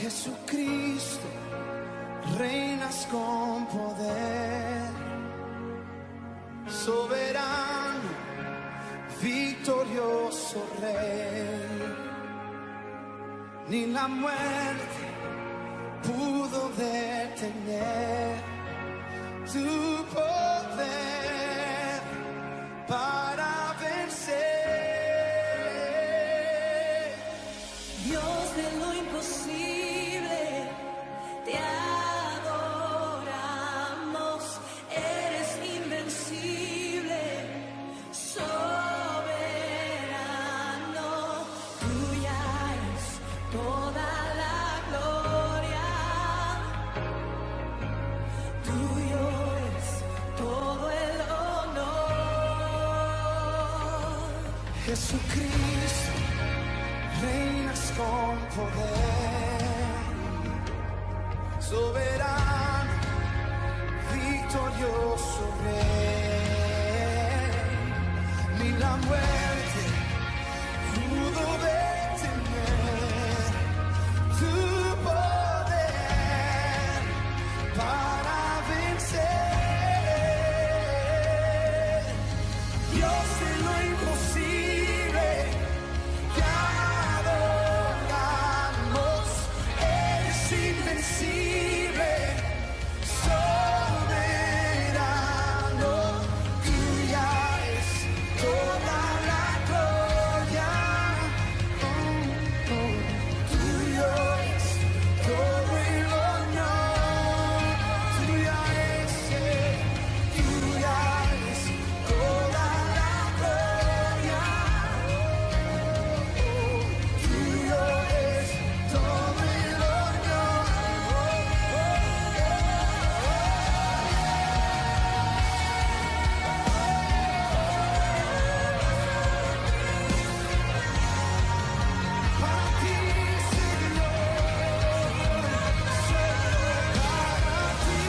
Jesucristo, reinas con poder, soberano, victorioso Rey. Ni la muerte pudo detener tu poder para vencer. Dios de lo imposible, te adoramos, eres invencible, soberano, tuya es toda la gloria, tuyo es todo el honor. Jesucristo, reinas con poder, soberano, victorioso Rey. Ni la muerte pudo detener tu poder para vencer. Dios de lo imposible, te adoramos, eres invencible, soberano, tuya es toda la gloria, tuyo es todo el honor, tuya es toda la gloria, tuyo es todo el honor. Para ti, Señor, solo para ti.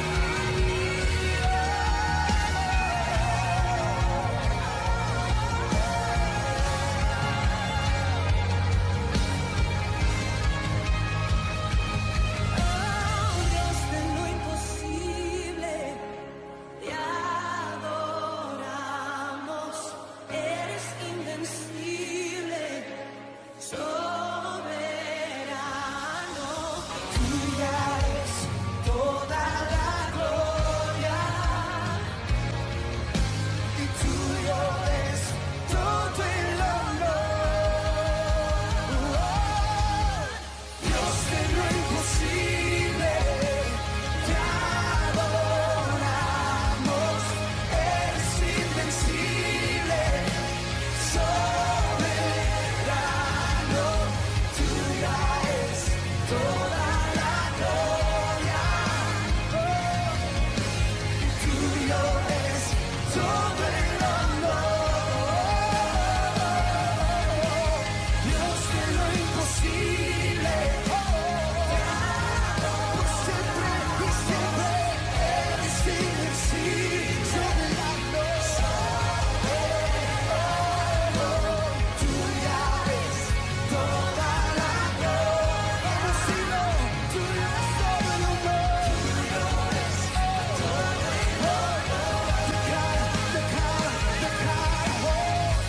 Oh, Dios de lo imposible, te adoramos, eres invencible, soberano, Tuya es toda la gloria y tuyo es todo el honor. Dios de lo imposible, te adoramos, eres invencible, soberano, tuya es toda la gloria, tuyo es todo el honor. Dios de lo imposible, por siempre y siempre eres invencible, soberano, tuya es toda la gloria, tuyo es todo el honor, tuyo es todo el honor. Declara,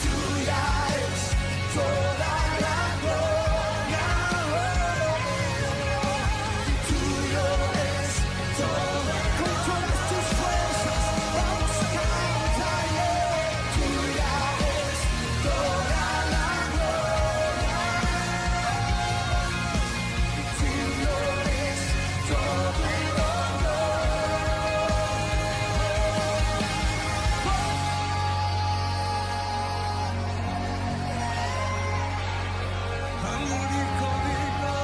tuya es toda la gloria, tuyo es todo. Con todas tus fuerzas vamos a cantar, tuya es toda la gloria, tuyo es todo el al único digno,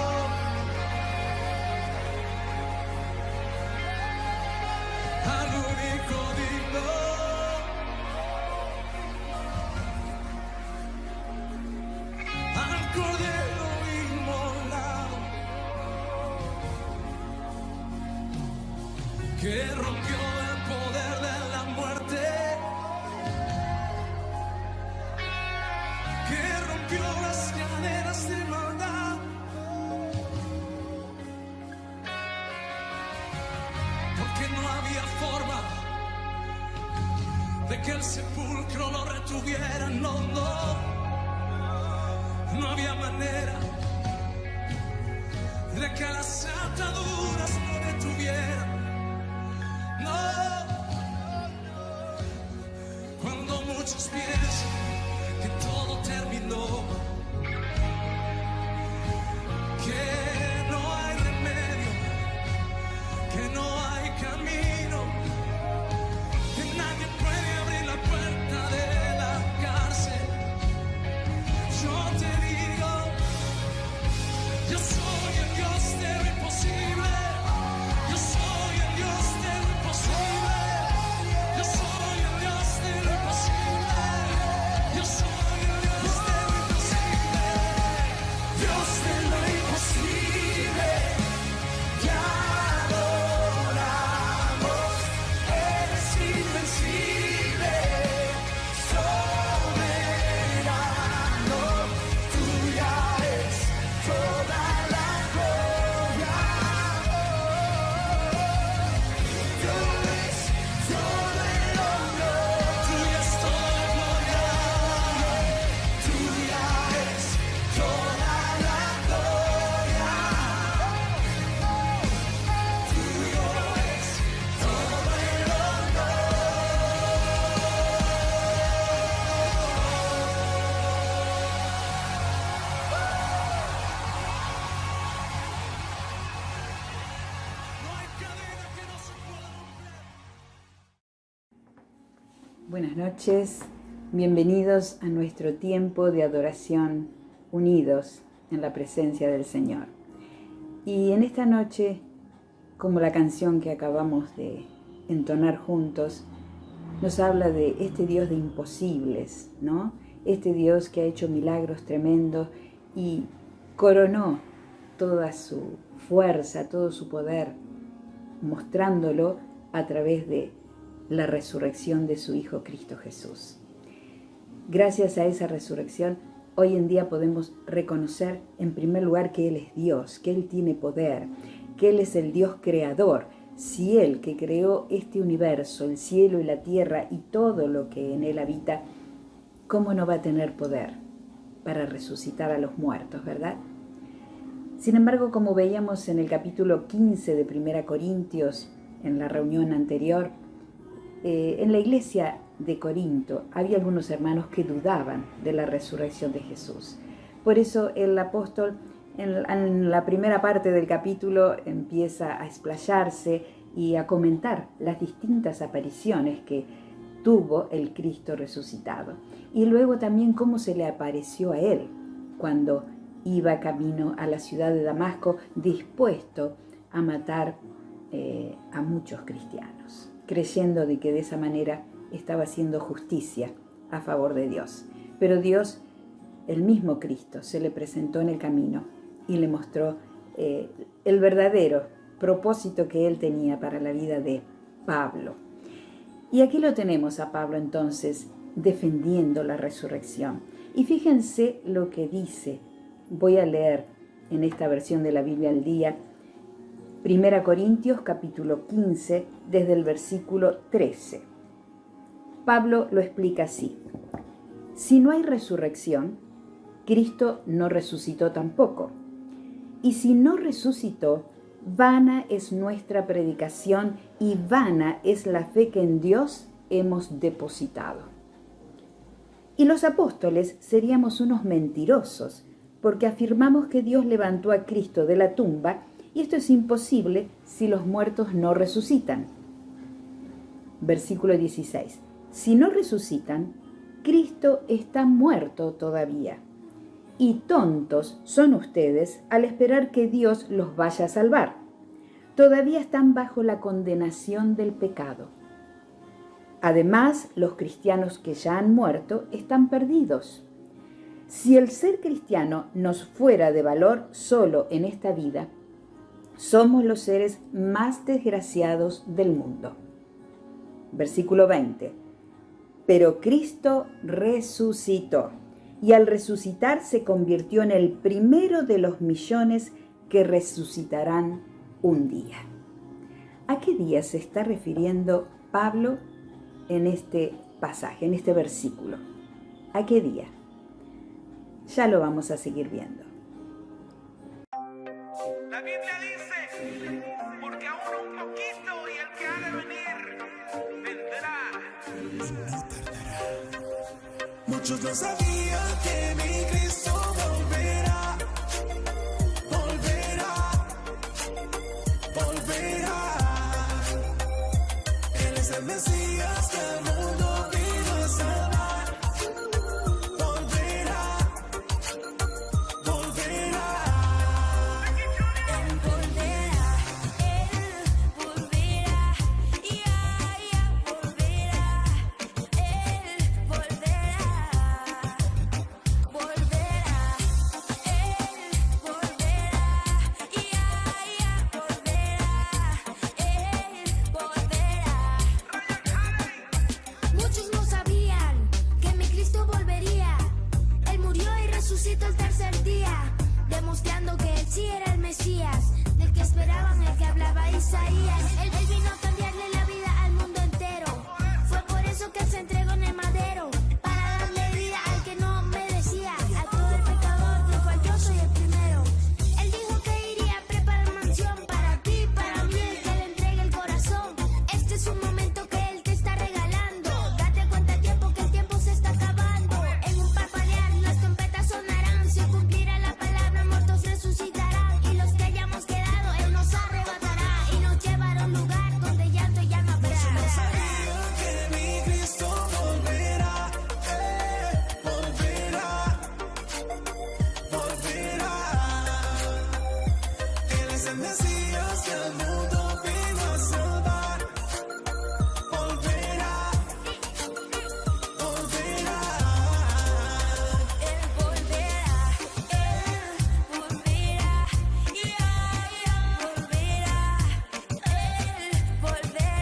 al único digno, al Cordero inmolado, que rompió el poder de la muerte, que rompió las cadenas de maldad, de que el sepulcro lo retuviera. No, no había manera de que las ataduras lo detuvieran. No, cuando muchos piensan que todo terminó, que no hay remedio, que no hay camino, que nadie puede abrir la puerta de la cárcel. Yo te digo, yo soy el Dios de lo imposible. Yo soy el Dios de lo imposible. Yo soy el Dios de lo imposible. Yo soy el Dios de lo imposible. Dios de lo imposible. Te adoramos. Eres invencible. Soberano. Tuya es toda la gloria. Tuya es todo el honor. Tuya es toda la gloria. Tuya es toda la gloria. Tuyo es todo el honor. No hay cadena que no se pueda romper. Buenas noches, bienvenidos a nuestro tiempo de adoración unidos en la presencia del Señor. Y en esta noche, como la canción que acabamos de entonar juntos, nos habla de este Dios de imposibles, ¿no? Este Dios que ha hecho milagros tremendos y coronó toda su fuerza, todo su poder, mostrándolo a través de la resurrección de su Hijo Cristo Jesús. Gracias a esa resurrección, hoy en día podemos reconocer en primer lugar que Él es Dios, que Él tiene poder, que Él es el Dios creador. Si Él, que creó este universo, el cielo y la tierra y todo lo que en Él habita, ¿cómo no va a tener poder para resucitar a los muertos, verdad? Sin embargo, como veíamos en el capítulo 15 de 1 Corintios, en la reunión anterior, en la iglesia de Corinto había algunos hermanos que dudaban de la resurrección de Jesús. Por eso el apóstol en la primera parte del capítulo empieza a explayarse y a comentar las distintas apariciones que tuvo el Cristo resucitado. Y luego también cómo se le apareció a él cuando iba camino a la ciudad de Damasco dispuesto a matar a muchos cristianos, creyendo de que de esa manera estaba haciendo justicia a favor de Dios. Pero Dios, el mismo Cristo, se le presentó en el camino y le mostró el verdadero propósito que él tenía para la vida de Pablo. Y aquí lo tenemos a Pablo entonces defendiendo la resurrección. Y fíjense lo que dice. Voy a leer en esta versión de la Biblia al día, 1 Corintios capítulo 15, desde el versículo 13. Pablo lo explica así: si no hay resurrección, Cristo no resucitó tampoco. Y si no resucitó, vana es nuestra predicación y vana es la fe que en Dios hemos depositado. Y los apóstoles seríamos unos mentirosos, porque afirmamos que Dios levantó a Cristo de la tumba, y esto es imposible si los muertos no resucitan. Versículo 16. Si no resucitan, Cristo está muerto todavía. Y tontos son ustedes al esperar que Dios los vaya a salvar. Todavía están bajo la condenación del pecado. Además, los cristianos que ya han muerto están perdidos. Si el ser cristiano nos fuera de valor solo en esta vida, somos los seres más desgraciados del mundo. Versículo 20. Pero Cristo resucitó, y al resucitar se convirtió en el primero de los millones que resucitarán un día. ¿A qué día se está refiriendo Pablo en este pasaje, en este versículo. ¿A qué día? Ya lo vamos a seguir viendo. La Biblia dice, porque aún un poquito y el que ha de venir vendrá. No tardará. Muchos no sabían que mi Cristo volverá, volverá, volverá. Él es el Mesías que el mundo vino a salvar. Volverá, volverá. Él volverá, y volverá, Él volverá, volverá, Él volverá, y volverá, Él volverá. Muchos no sabían que mi Cristo volvería. Él murió y resucitó el tercer día, demostrando que él sí era el Mesías, del que esperaban, el que hablaba Isaías. Él vino a cambiarle la vida al mundo entero. Fue por eso que él se entregó en el madero, para darle vida al que no merecía. A todo el pecador dijo: yo soy el primero. Él dijo que iría a preparar mansión para ti, para mí, el que le entregue el corazón. Este es un momento que él te está regalando. Date cuenta el tiempo, que el tiempo se está acabando. En un parpadear las trompetas sonarán. Se cumplirá la palabra, muertos resucitarán. Y los que hayamos quedado, él nos arrebatará y nos llevará a un lugar donde llanto ya no habrá. Sabía que mi Cristo volverá, volverá, volverá. Él es el Mesías que el mundo vino a salvar. Volverá, volverá. Él volverá, y volverá, Él volverá, volverá, Él volverá,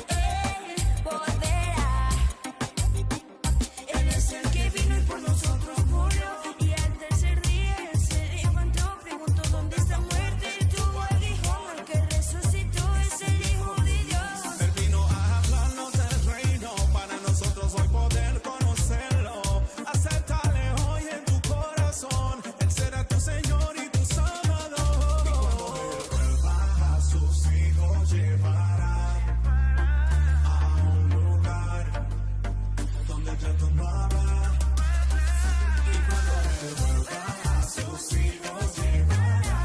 Él volverá. Él es el que vino y por nosotros murió, y al tercer día él se levantó. Preguntó: ¿dónde está muerte? Y tuvo aguijón. El que resucitó es el Hijo de Dios. Él vino a hablarnos del reino, para nosotros hoy poder conocerlo. Acéptale hoy en tu corazón, Él será tu Señor y tu Salvador. Y cuando Él vuelva a sus hijos llevará a un lugar donde el llanto no habrá. Y cuando Él vuelva a sus hijos llevará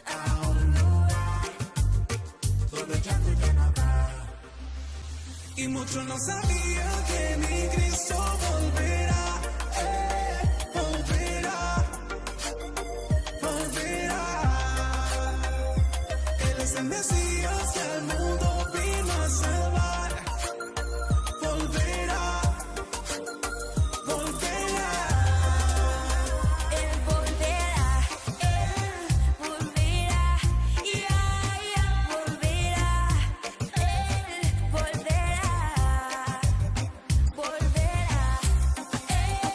a un lugar donde el llanto ya no habrá. Y muchos no sabían que mi Cristo volverá, volverá, volverá. Él es el Mesías que el mundo vino a salvar. Volverá, volverá. Él volverá, y volverá, Él volverá, volverá, Él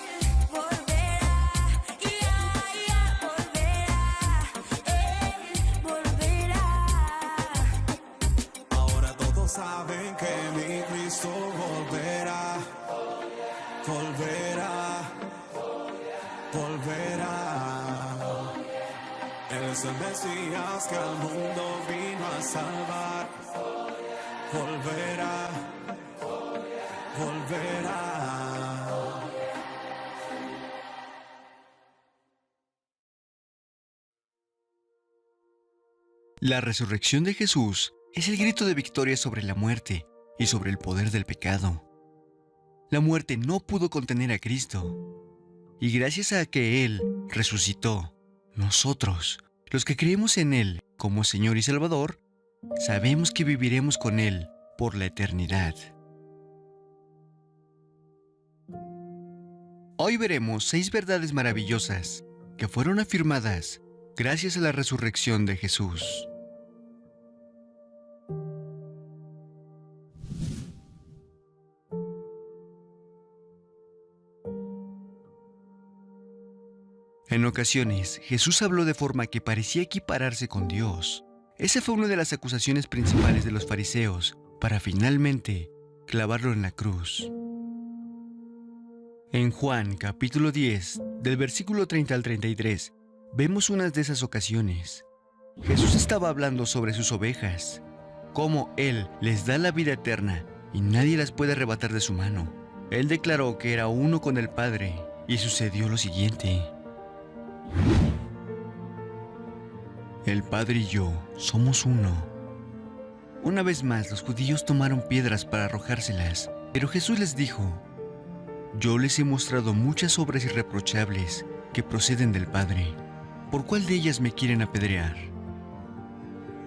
volverá, Él volverá. Ahora todos saben que mi Cristo volverá, volverá, volverá. Él es el Mesías que al mundo vino a salvar. Volverá, volverá. La resurrección de Jesús es el grito de victoria sobre la muerte y sobre el poder del pecado. La muerte no pudo contener a Cristo, y gracias a que Él resucitó, nosotros, los que creemos en Él como Señor y Salvador, sabemos que viviremos con Él por la eternidad. Hoy veremos 6 verdades maravillosas que fueron afirmadas gracias a la resurrección de Jesús. En ocasiones, Jesús habló de forma que parecía equipararse con Dios. Esa fue una de las acusaciones principales de los fariseos, para finalmente clavarlo en la cruz. En Juan capítulo 10, del versículo 30 al 33, vemos unas de esas ocasiones. Jesús estaba hablando sobre sus ovejas, cómo Él les da la vida eterna y nadie las puede arrebatar de su mano. Él declaró que era uno con el Padre y sucedió lo siguiente. El Padre y yo somos uno. Una vez más los judíos tomaron piedras para arrojárselas, pero Jesús les dijo: yo les he mostrado muchas obras irreprochables que proceden del Padre. ¿Por cuál de ellas me quieren apedrear?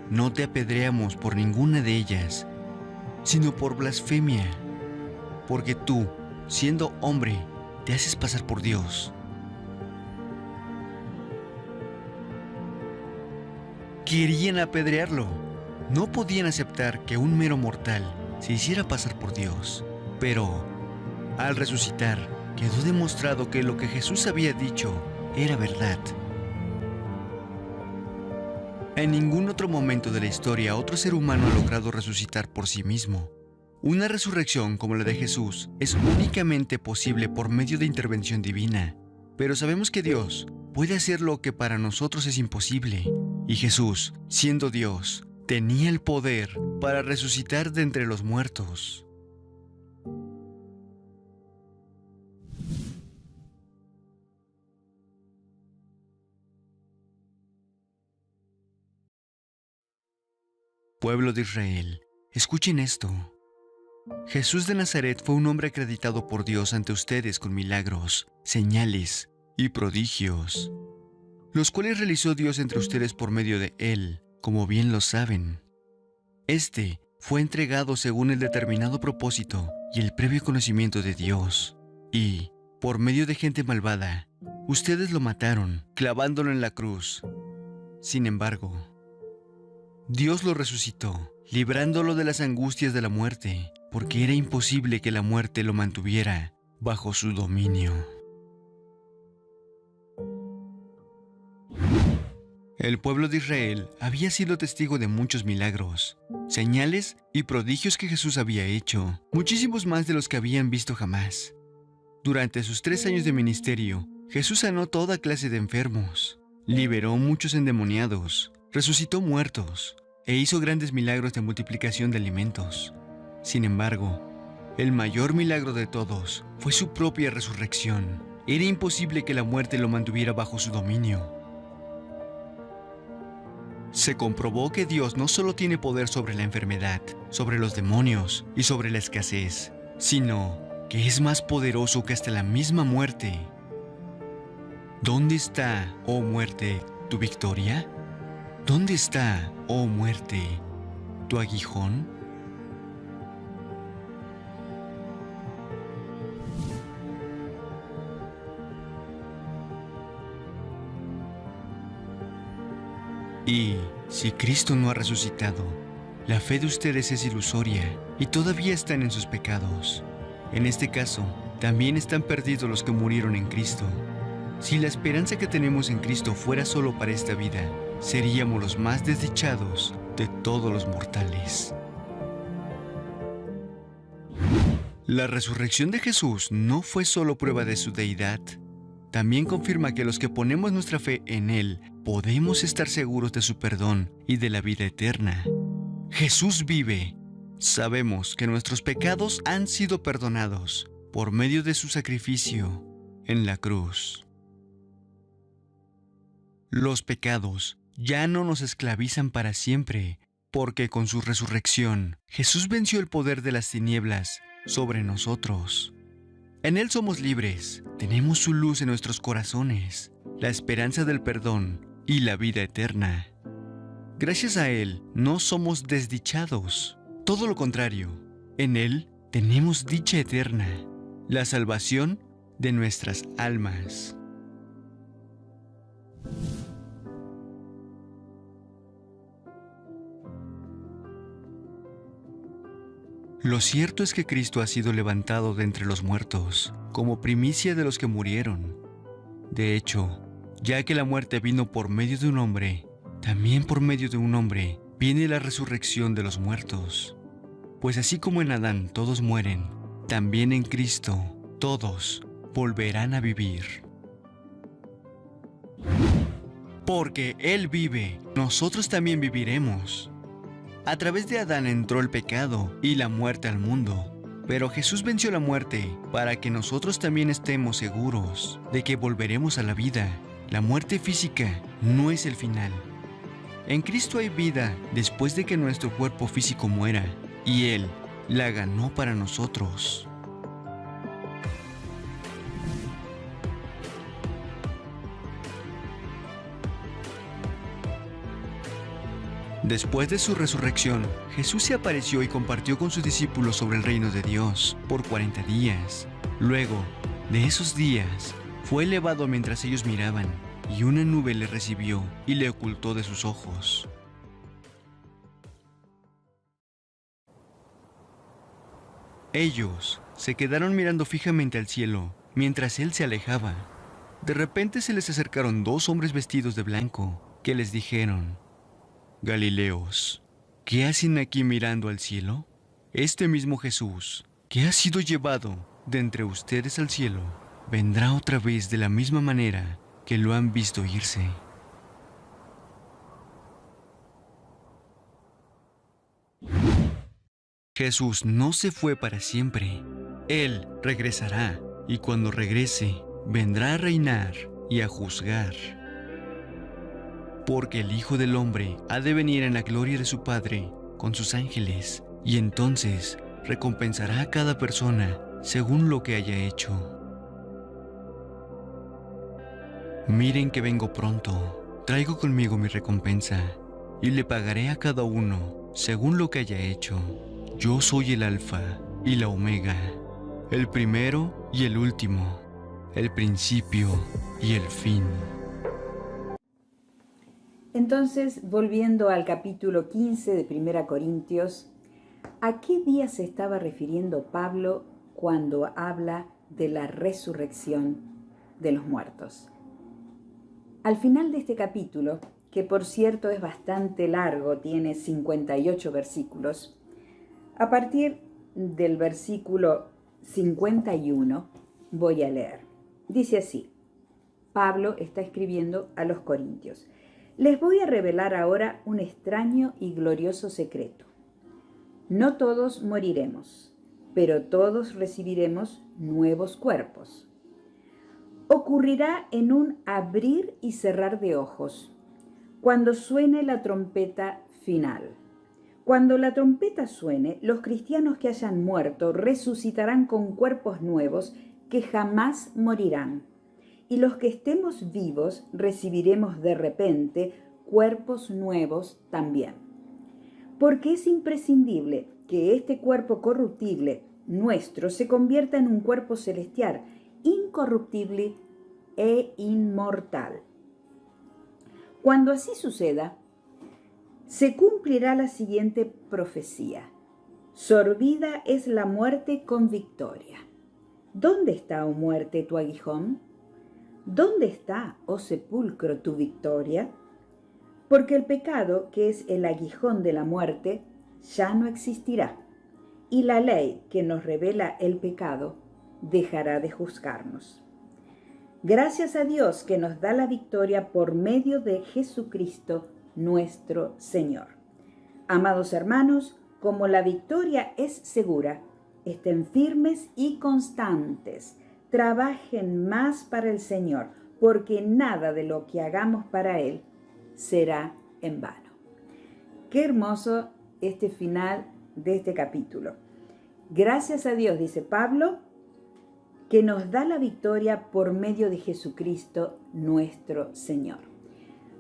No te apedreamos por ninguna de ellas, sino por blasfemia, porque tú, siendo hombre, te haces pasar por Dios. Querían apedrearlo. No podían aceptar que un mero mortal se hiciera pasar por Dios. Pero, al resucitar, quedó demostrado que lo que Jesús había dicho era verdad. En ningún otro momento de la historia otro ser humano ha logrado resucitar por sí mismo. Una resurrección como la de Jesús es únicamente posible por medio de intervención divina. Pero sabemos que Dios puede hacer lo que para nosotros es imposible. Y Jesús, siendo Dios, tenía el poder para resucitar de entre los muertos. Pueblo de Israel, escuchen esto. Jesús de Nazaret fue un hombre acreditado por Dios ante ustedes con milagros, señales y prodigios, los cuales realizó Dios entre ustedes por medio de él, como bien lo saben. Este fue entregado según el determinado propósito y el previo conocimiento de Dios, y, por medio de gente malvada, ustedes lo mataron, clavándolo en la cruz. Sin embargo, Dios lo resucitó, librándolo de las angustias de la muerte, porque era imposible que la muerte lo mantuviera bajo su dominio. El pueblo de Israel había sido testigo de muchos milagros, señales y prodigios que Jesús había hecho, muchísimos más de los que habían visto jamás. Durante sus 3 años de ministerio, Jesús sanó toda clase de enfermos, liberó muchos endemoniados, resucitó muertos e hizo grandes milagros de multiplicación de alimentos. Sin embargo, el mayor milagro de todos fue su propia resurrección. Era imposible que la muerte lo mantuviera bajo su dominio. Se comprobó que Dios no solo tiene poder sobre la enfermedad, sobre los demonios y sobre la escasez, sino que es más poderoso que hasta la misma muerte. ¿Dónde está, oh muerte, tu victoria? ¿Dónde está, oh muerte, tu aguijón? Y si Cristo no ha resucitado, la fe de ustedes es ilusoria y todavía están en sus pecados. En este caso, también están perdidos los que murieron en Cristo. Si la esperanza que tenemos en Cristo fuera solo para esta vida, seríamos los más desdichados de todos los mortales. La resurrección de Jesús no fue solo prueba de su deidad, también confirma que los que ponemos nuestra fe en Él podemos estar seguros de su perdón y de la vida eterna. Jesús vive. Sabemos que nuestros pecados han sido perdonados por medio de su sacrificio en la cruz. Los pecados ya no nos esclavizan para siempre, porque con su resurrección, Jesús venció el poder de las tinieblas sobre nosotros. En Él somos libres, tenemos su luz en nuestros corazones, la esperanza del perdón y la vida eterna. Gracias a Él no somos desdichados, todo lo contrario, en Él tenemos dicha eterna, la salvación de nuestras almas. Lo cierto es que Cristo ha sido levantado de entre los muertos, como primicia de los que murieron. De hecho, Ya que la muerte vino por medio de un hombre, también por medio de un hombre viene la resurrección de los muertos. Pues así como en Adán todos mueren, también en Cristo todos volverán a vivir. Porque Él vive, nosotros también viviremos. A través de Adán entró el pecado y la muerte al mundo. Pero Jesús venció la muerte para que nosotros también estemos seguros de que volveremos a la vida. La muerte física no es el final. En Cristo hay vida después de que nuestro cuerpo físico muera, y Él la ganó para nosotros. Después de su resurrección, Jesús se apareció y compartió con sus discípulos sobre el reino de Dios por 40 días. Luego de esos días, fue elevado mientras ellos miraban, y una nube le recibió y le ocultó de sus ojos. Ellos se quedaron mirando fijamente al cielo mientras él se alejaba. De repente se les acercaron 2 hombres vestidos de blanco que les dijeron: Galileos, ¿qué hacen aquí mirando al cielo? Este mismo Jesús, que ha sido llevado de entre ustedes al cielo, vendrá otra vez de la misma manera que lo han visto irse. Jesús no se fue para siempre. Él regresará, y cuando regrese, vendrá a reinar y a juzgar. Porque el Hijo del Hombre ha de venir en la gloria de su Padre con sus ángeles, y entonces recompensará a cada persona según lo que haya hecho. Miren que vengo pronto, traigo conmigo mi recompensa, y le pagaré a cada uno según lo que haya hecho. Yo soy el Alfa y la Omega, el primero y el último, el principio y el fin. Entonces, volviendo al capítulo 15 de 1 Corintios, ¿a qué día se estaba refiriendo Pablo cuando habla de la resurrección de los muertos? Al final de este capítulo, que por cierto es bastante largo, tiene 58 versículos, a partir del versículo 51 voy a leer. Dice así: Pablo está escribiendo a los corintios. Les voy a revelar ahora un extraño y glorioso secreto. No todos moriremos, pero todos recibiremos nuevos cuerpos. Ocurrirá en un abrir y cerrar de ojos, cuando suene la trompeta final. Cuando la trompeta suene, los cristianos que hayan muerto resucitarán con cuerpos nuevos que jamás morirán. Y los que estemos vivos recibiremos de repente cuerpos nuevos también. Porque es imprescindible que este cuerpo corruptible nuestro se convierta en un cuerpo celestial, incorruptible e inmortal. Cuando así suceda, se cumplirá la siguiente profecía: sorbida es la muerte con victoria. ¿Dónde está, oh muerte, tu aguijón? ¿Dónde está, oh sepulcro, tu victoria? Porque el pecado, que es el aguijón de la muerte, ya no existirá, y la ley que nos revela el pecado dejará de juzgarnos. Gracias a Dios que nos da la victoria por medio de Jesucristo nuestro Señor. Amados hermanos, como la victoria es segura, estén firmes y constantes. Trabajen más para el Señor, porque nada de lo que hagamos para Él será en vano. Qué hermoso este final de este capítulo. Gracias a Dios, dice Pablo, que nos da la victoria por medio de Jesucristo nuestro Señor.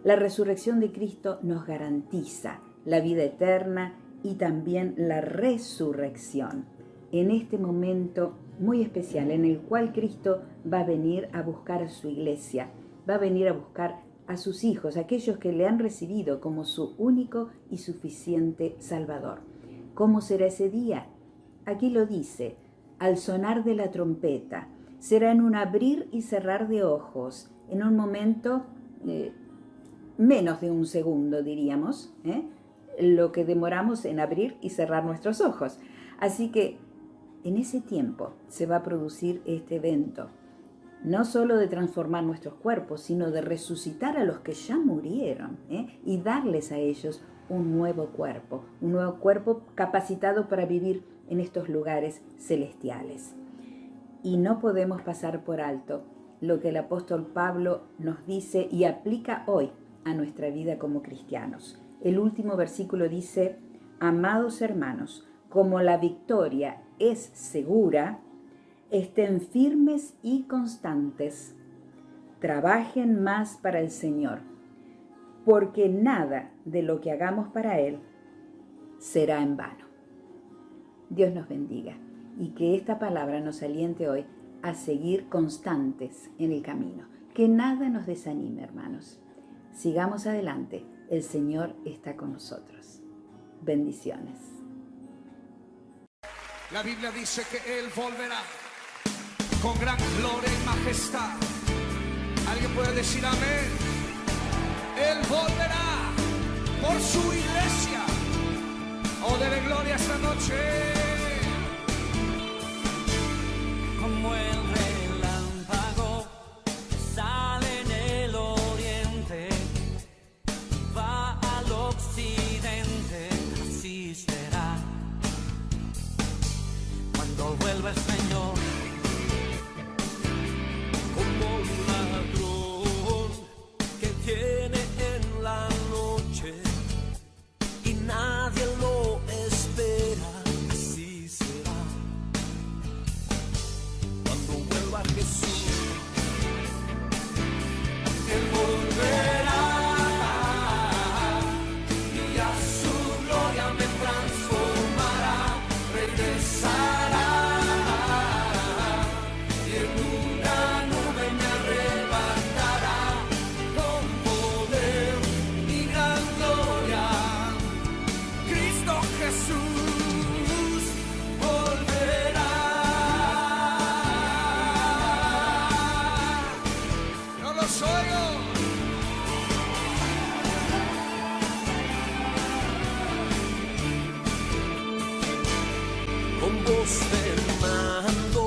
La resurrección de Cristo nos garantiza la vida eterna y también la resurrección en este momento muy especial en el cual Cristo va a venir a buscar a su iglesia, va a venir a buscar a sus hijos, aquellos que le han recibido como su único y suficiente Salvador. ¿Cómo será ese día? Aquí lo dice: al sonar de la trompeta, será en un abrir y cerrar de ojos, en un momento menos de un segundo, diríamos, lo que demoramos en abrir y cerrar nuestros ojos. Así que en ese tiempo se va a producir este evento, no solo de transformar nuestros cuerpos, sino de resucitar a los que ya murieron, y darles a ellos un nuevo cuerpo capacitado para vivir en estos lugares celestiales. Y no podemos pasar por alto lo que el apóstol Pablo nos dice y aplica hoy a nuestra vida como cristianos. El último versículo dice: amados hermanos, como la victoria es segura, estén firmes y constantes. Trabajen más para el Señor, porque nada de lo que hagamos para Él será en vano. Dios nos bendiga y que esta palabra nos aliente hoy a seguir constantes en el camino. Que nada nos desanime, hermanos. Sigamos adelante. El Señor está con nosotros. Bendiciones. La Biblia dice que Él volverá con gran gloria y majestad. ¿Alguien puede decir amén? Él volverá por su iglesia. Oh, dele gloria esta noche. Como el relámpago que sale en el oriente, va al occidente, así será. Cuando vuelva el Señor, como un ladrón que viene en la noche y nadie lo espera, así será. Cuando vuelva Jesús, Él volverá y a su gloria me transformará, regresará y en una nube me arrebatará con poder y gran gloria. Cristo Jesús volverá. Yo los oigo. Con voz de mando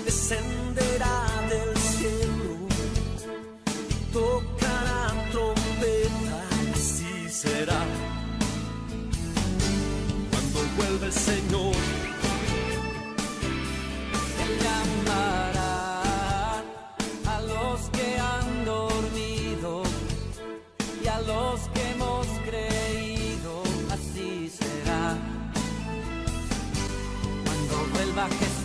descenderá del cielo y tocará trompeta, así será. Cuando vuelva el Señor, Él llamará a los que han dormido y a los que hemos creído, así será. Cuando vuelva Jesús,